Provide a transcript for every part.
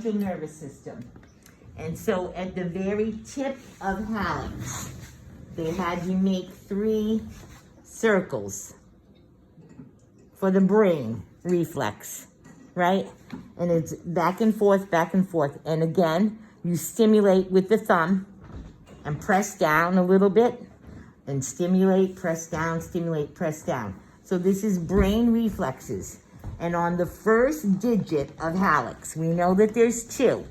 nervous system. And so at the very tip of hallux, they had you make 3 circles for the brain reflex, right? And it's back and forth, back and forth. And again, you stimulate with the thumb and press down a little bit and stimulate, press down, stimulate, press down. So this is brain reflexes. And on the first digit of hallux, we know that there's 2.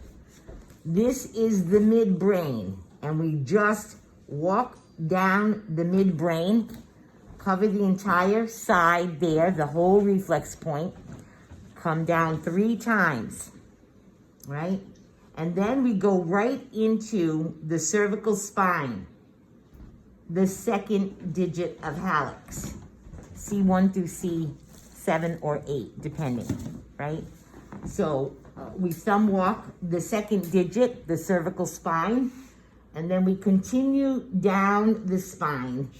This is the midbrain, and we just walk down the midbrain, cover the entire side there, the whole reflex point, come down 3 times, right? And then we go right into the cervical spine, the second digit of hallux, C1 through C7 or 8, depending, right? So we thumb walk the second digit, the cervical spine, and then we continue down the spine,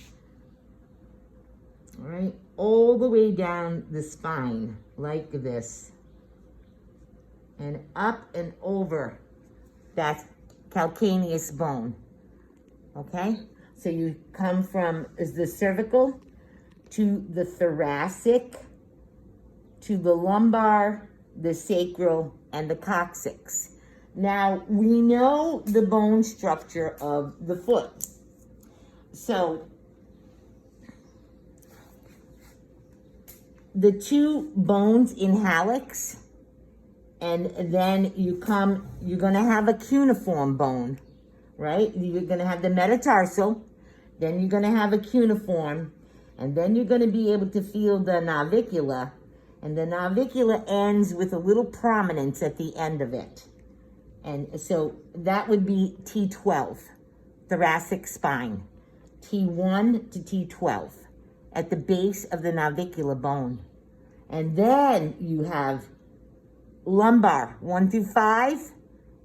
all right, all the way down the spine like this, and up and over that calcaneus bone, okay? So you come from the cervical to the thoracic, to the lumbar, the sacral, and the coccyx. Now, we know the bone structure of the foot. So, the 2 bones in hallux, and then you're gonna have a cuneiform bone, right? You're gonna have the metatarsal, then you're gonna have a cuneiform, and then you're gonna be able to feel the navicula, and the navicula ends with a little prominence at the end of it. And so that would be T12, thoracic spine, T1 to T12, at the base of the navicular bone. And then you have lumbar, 1 through 5,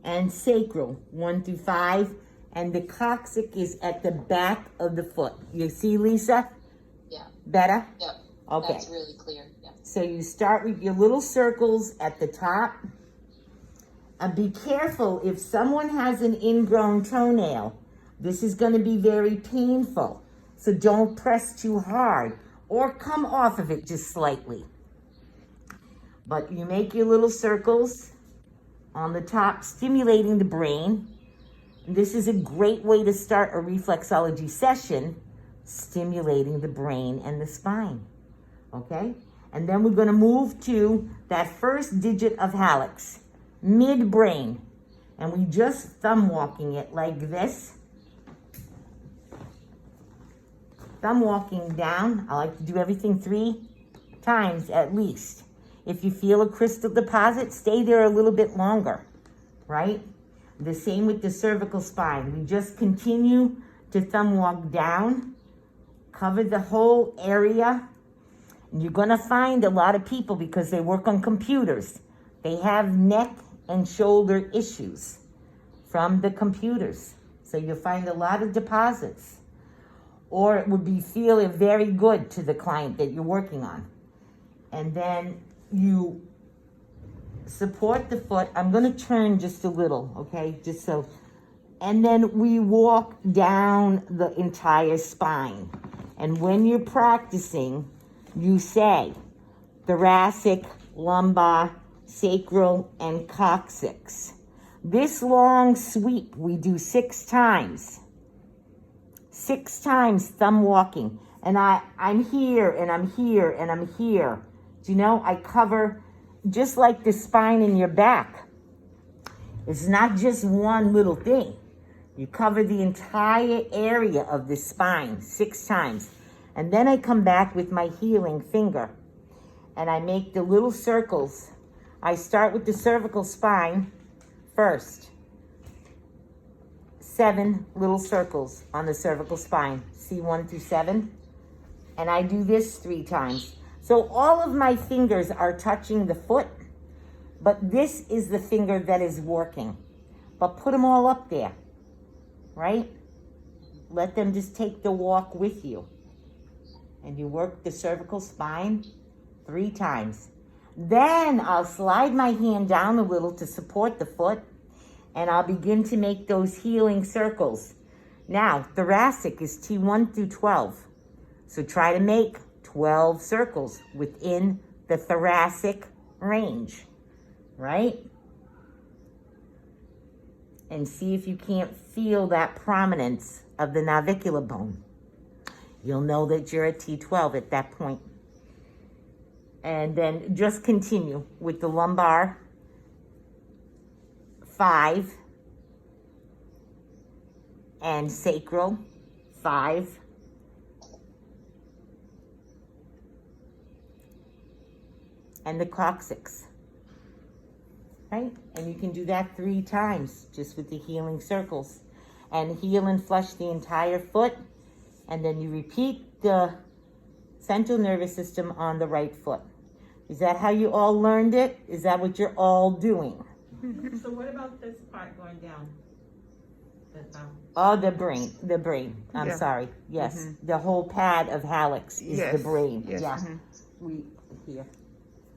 and sacral, 1 through 5, and the coccyx is at the back of the foot. You see, Lisa? Yeah. Better? Yep. Okay. That's really clear. Yeah. So you start with your little circles at the top. And be careful, if someone has an ingrown toenail, this is going to be very painful. So don't press too hard or come off of it just slightly. But you make your little circles on the top, stimulating the brain. And this is a great way to start a reflexology session, stimulating the brain and the spine. Okay? And then we're going to move to that first digit of hallux, midbrain. And we just thumb walking it like this. Thumb walking down. I like to do everything 3 times at least. If you feel a crystal deposit, stay there a little bit longer, right? The same with the cervical spine. We just continue to thumb walk down, cover the whole area. You're gonna find a lot of people, because they work on computers, they have neck and shoulder issues from the computers. So you'll find a lot of deposits. Or it would be feeling very good to the client that you're working on. And then you support the foot. I'm gonna turn just a little, okay? Just so. And then we walk down the entire spine. And when you're practicing, you say thoracic, lumbar, sacral, and coccyx. This long sweep we do 6 times. 6 times thumb walking. And I'm here, and I'm here, and I'm here. Do you know, I cover just like the spine in your back. It's not just one little thing. You cover the entire area of the spine 6 times. And then I come back with my healing finger and I make the little circles. I start with the cervical spine first. 7 little circles on the cervical spine, C1 through 7. And I do this 3 times. So all of my fingers are touching the foot, but this is the finger that is working. But put them all up there, right? Let them just take the walk with you. And you work the cervical spine 3 times. Then I'll slide my hand down a little to support the foot, and I'll begin to make those healing circles. Now, thoracic is T1 through 12. So try to make 12 circles within the thoracic range, right? And see if you can't feel that prominence of the navicular bone. You'll know that you're at T12 at that point. And then just continue with the lumbar, 5, and sacral, 5, and the coccyx, right? And you can do that 3 times just with the healing circles, and heal and flush the entire foot. And then you repeat the central nervous system on the right foot. Is that how you all learned it? Is that what you're all doing? So what about this part going down? Oh, the brain. I'm Yeah. sorry. Yes, the whole pad of hallux is the Yes, brain. yes. Yeah, we here.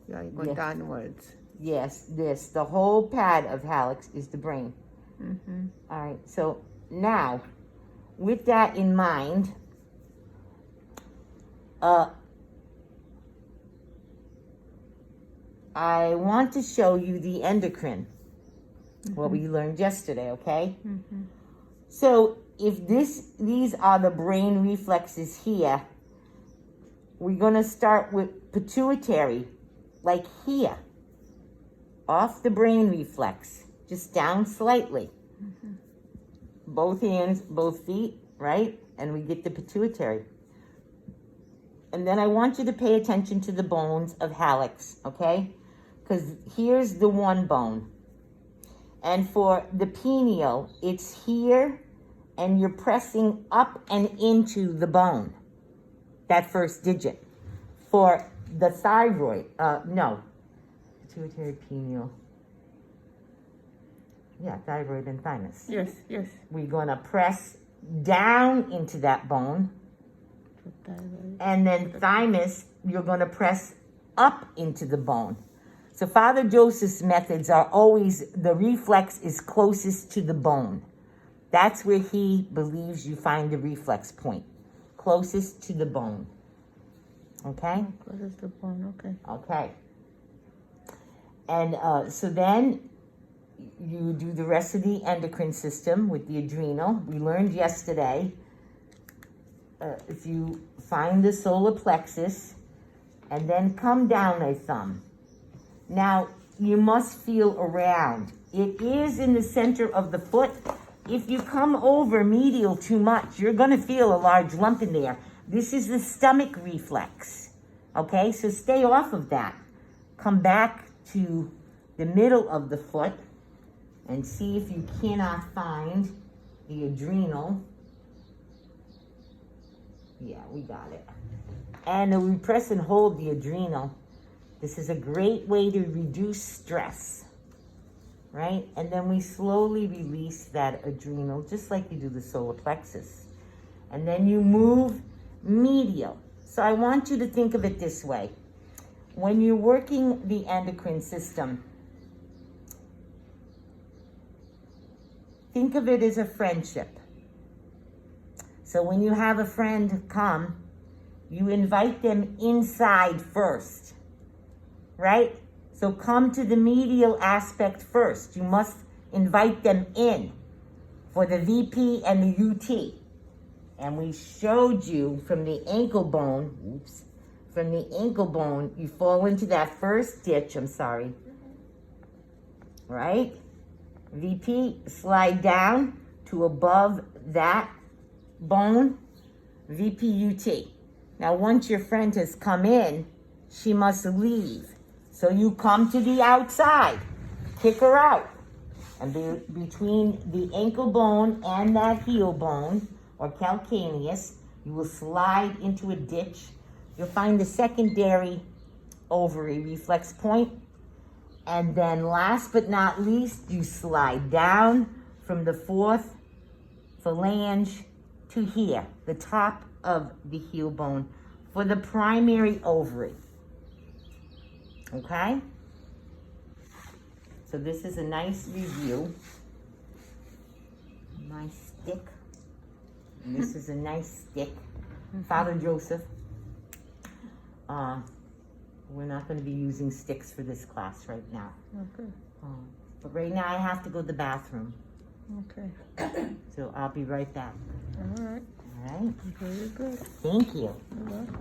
Yeah, you go Yeah. downwards. Yes, the whole pad of hallux is the brain. Mm-hmm. All right. So now, with that in mind, I want to show you the endocrine, what we learned yesterday, okay? So if these are the brain reflexes here, we're going to start with pituitary, like here, off the brain reflex, just down slightly. Both hands, both feet, right? And we get the pituitary. And then I want you to pay attention to the bones of hallux, okay? Because here's the one bone. And for the pineal, it's here, and you're pressing up and into the bone, that first digit. For the thyroid, pituitary, pineal. Yeah, thyroid and thymus. Yes, yes. We're going to press down into that bone, and then thymus, you're going to press up into the bone. So Father Joseph's methods are always, the reflex is closest to the bone. That's where he believes you find the reflex point, closest to the bone. Okay? Closest to the bone, okay. Okay. And so then you do the rest of the endocrine system with the adrenal. We learned yesterday, if you find the solar plexus and then come down a thumb. Now, you must feel around. It is in the center of the foot. If you come over medial too much, you're going to feel a large lump in there. This is the stomach reflex. Okay, so stay off of that. Come back to the middle of the foot and see if you cannot find the adrenal. Yeah, we got it. And we press and hold the adrenal. This is a great way to reduce stress, right? And then we slowly release that adrenal, just like you do the solar plexus. And then you move medial. So I want you to think of it this way. When you're working the endocrine system, think of it as a friendship. So when you have a friend come, you invite them inside first, right? So come to the medial aspect first. You must invite them in for the VP and the UT. And we showed you from the ankle bone, from the ankle bone, you fall into that first ditch, right? VP, slide down to above that bone, VP, UT. Now, once your friend has come in, she must leave. So you come to the outside, kick her out. And between the ankle bone and that heel bone, or calcaneus, you will slide into a ditch. You'll find the secondary ovary reflex point. And then last but not least, you slide down from the fourth phalange to here, the top of the heel bone, for the primary ovary. Okay? So this is a nice review. My stick. And this is a nice stick. Father Joseph. We're not going to be using sticks for this class right now. Okay. But right now I have to go to the bathroom. Okay. So I'll be right back. All right. All right? Very good. Thank you. You're welcome.